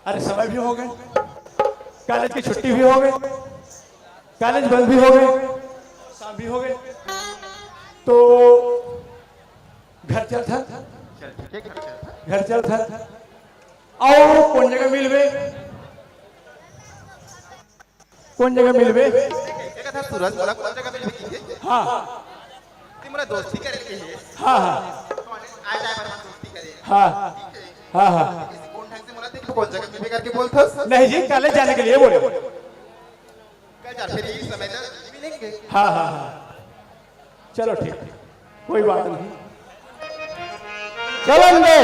अरे समय भी हो गए, कॉलेज की छुट्टी भी हो गई, कॉलेज बंद भी हो गए, शाम भी हो गए, तो घर चल था, घर चल था। आओ कौन जगह मिलवे, कौन जगह मिलवे? सूरज बोला कौन जगह मिलवे? हाँ मोला दोस्ती करे के है। हाँ हाँ आ जाए पर दोस्ती करे। हाँ हाँ हाँ कौन ढंग से मोला देख कौन जगह मिलवे करके बोलथस? नहीं जी, कॉलेज जाने के लिए बोले। कल जा फिर इस समय ना मिलेंगे। हाँ हाँ हाँ चलो ठीक, कोई बात नहीं, चलेंगे।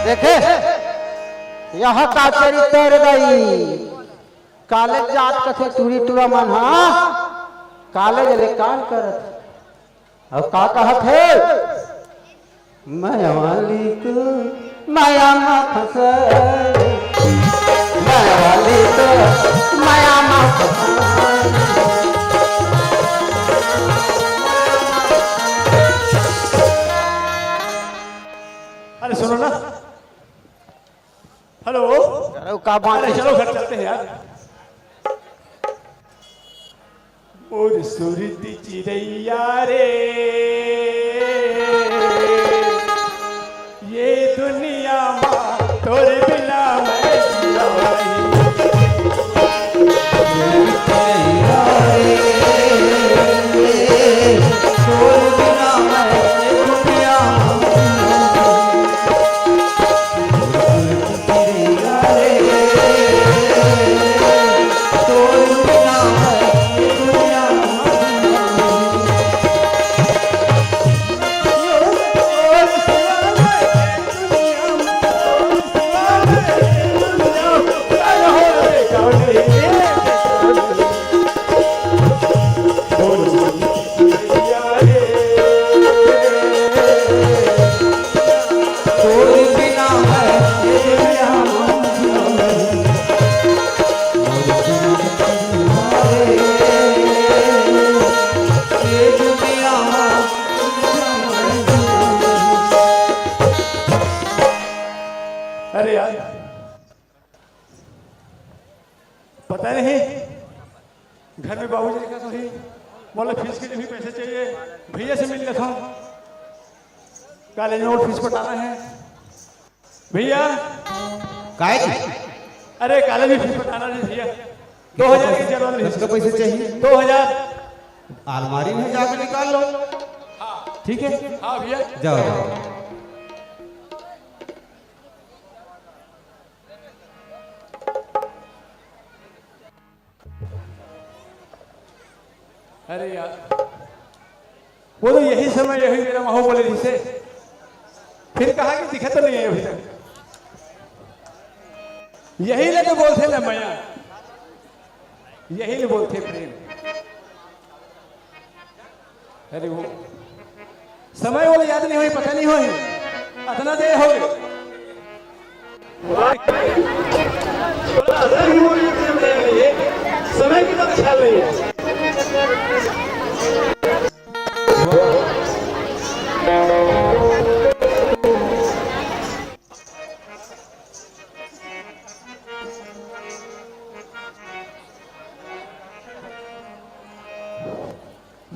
देखे यह का चरित्र गई कॉलेज जात कथे टूरी टूरा मन हाँ कॉलेज ले कान करत और का कहत है माया वाली को माया में फंसे, माया वाली को माया में फंसे। अरे सुनो ना, हेलो, अरे का बात अरे चलो घर चलते हैं यार। और सुरती चिड़ैया रे, ये दुनिया माँ तोरे बिना मैं जिया नहीं। तोरे बिना मैं जिया अरे यार पता नहीं, घर में बाबूजी ने कहा था ही बोला फीस के लिए भी पैसे चाहिए, भैया से मिल लेता हूँ, कॉलेज में और फीस पटाना है भैया। काय अरे कॉलेज में फीस पटाना है भैया, 2000 की जरूरत है। इसका पैसे चाहिए 2000। अलमारी में जाकर निकाल लो। ठीक है हाँ भैया जाओ जाओ। अरे यार वो तो यही समय यही मेरा माहौल बोले जिसे, फिर कहा कि दिखा तो नहीं है अभी तक, यही ले तो बोलते ना मैया, यही ले बोलते प्रेम। अरे वो समय वो याद नहीं हुई, पता नहीं हुई, इतना देर हो गई। समय की तो ख्याल नहीं है।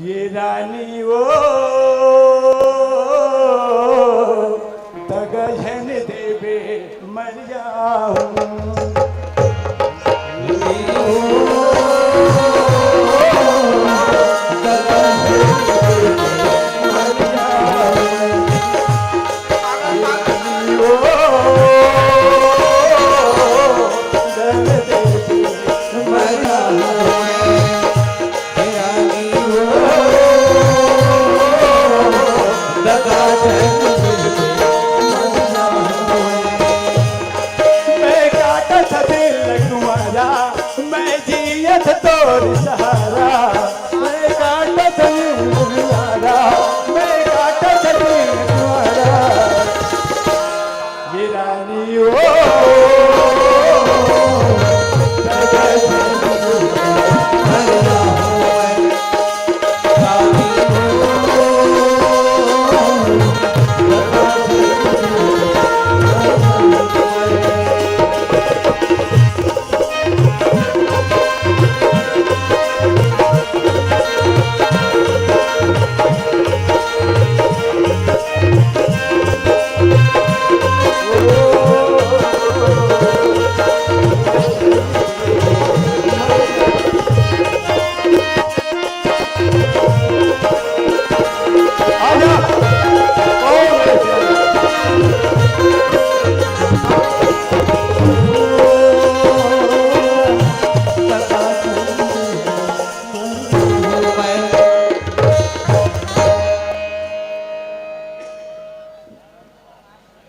ये रानी वो तगन देवे मर जाऊं, मैं काट शादी हो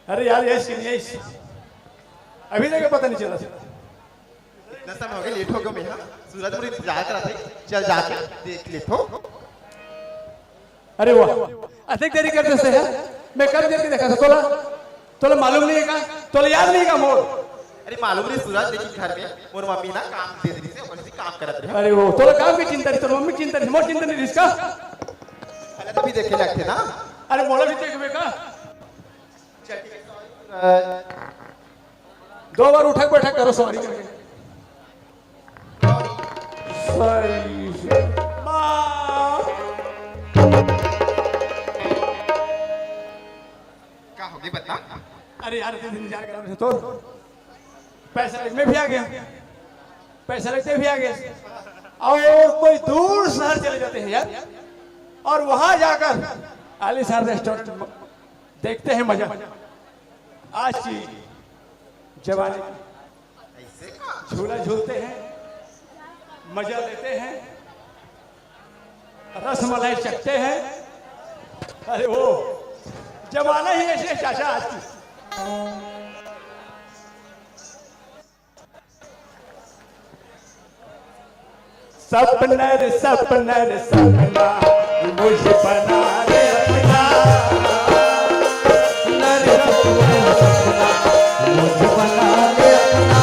अरे यार यश अभी तक पता नहीं चला। इतना समय हो गया, लेट हो गया मैं। सूरज मुझे इंतजार कर रहा था, चल जाके देख ले तो। अरे वाह, अधिक देरी करते से है। मैं कब देर के देखा था तोला, तोला मालूम नहीं है का, तोला याद नहीं का मोर। अरे मालूम नहीं सूरज, लेकिन घर में मोर मम्मी ना काम दे दी से और इसी काम करत रहे। अरे वो तोला काम की चिंता नहीं, तो मम्मी चिंता नहीं, मोर चिंता नहीं इसका। पहले तो भी देखे लगते ना। अरे मोला भी देख बेका, दो बार उठक बैठक करो सवारी करके। क्या हो गया बता। अरे यार इंतजार कर रहे थे तो पैसा लगने भी आ गया, पैसा लगते भी आ गया। और कोई दूर शहर चले जाते हैं यार, और वहां जाकर आलीशान रेस्टोरेंट देखते हैं मजा। आज की जवानी झूला झूलते हैं, मजा लेते हैं, रसमलाई चखते हैं। अरे वो जमाना ही ऐसे चाचा आज की। सपना रे सपना रे सपना मुझे बना रे अपना, रे सपना मुझे बना रे अपना।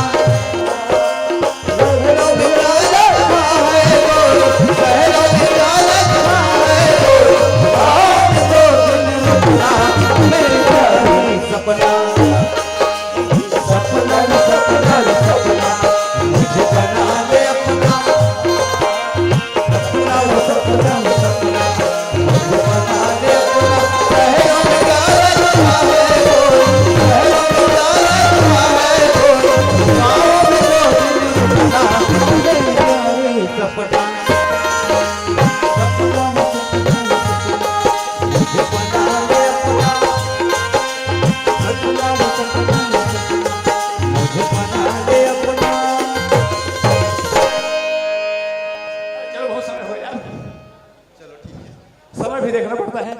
समय भी देखना पड़ता है,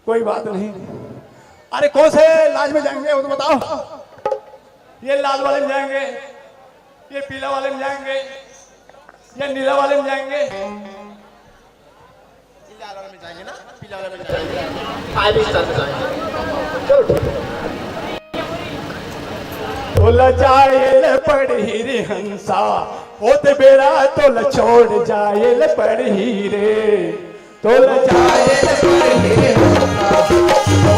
कोई बात नहीं। अरे कौन से लाज में जाएंगे वो तो बताओ। ये लाल वाले में जाएंगे, ये पीला वाले में जाएंगे, या नीला वाले में जाएंगे? पीला वाले में जाएंगे ना, पीला वाले में जाएंगे। 5 स्टार में जाएंगे। चलो ठीक है। तोला जाए पड़ी रे हंसा होते बेरा, तोला छोड़ जाए पड़ी रे, तोला जाए पड़ी रे हंसा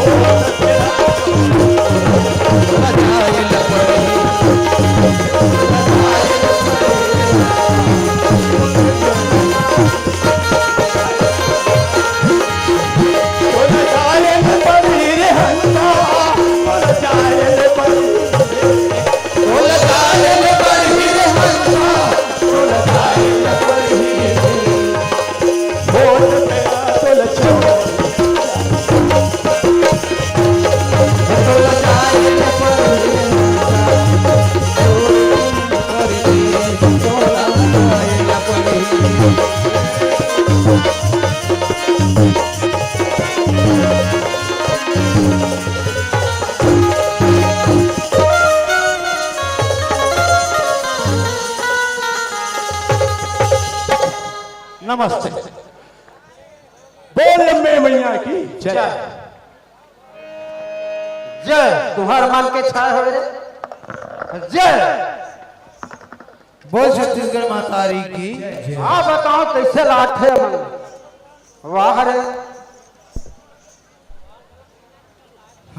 होते बेरा, तोला जाए पड़ी रे हंसा, तोला जाए पड़ी तो जय तुम्हार मन के छाए हो रे। जय बोल छत्तीसगढ़ मातारी की जय। हाँ बताओ कैसे लाठे मन। वाह रे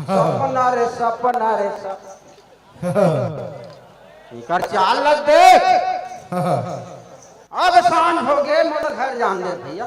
सपना रे सपना रे इकर चाल लग देख। अब सांझ हो गए मोर घर जान दे भैया।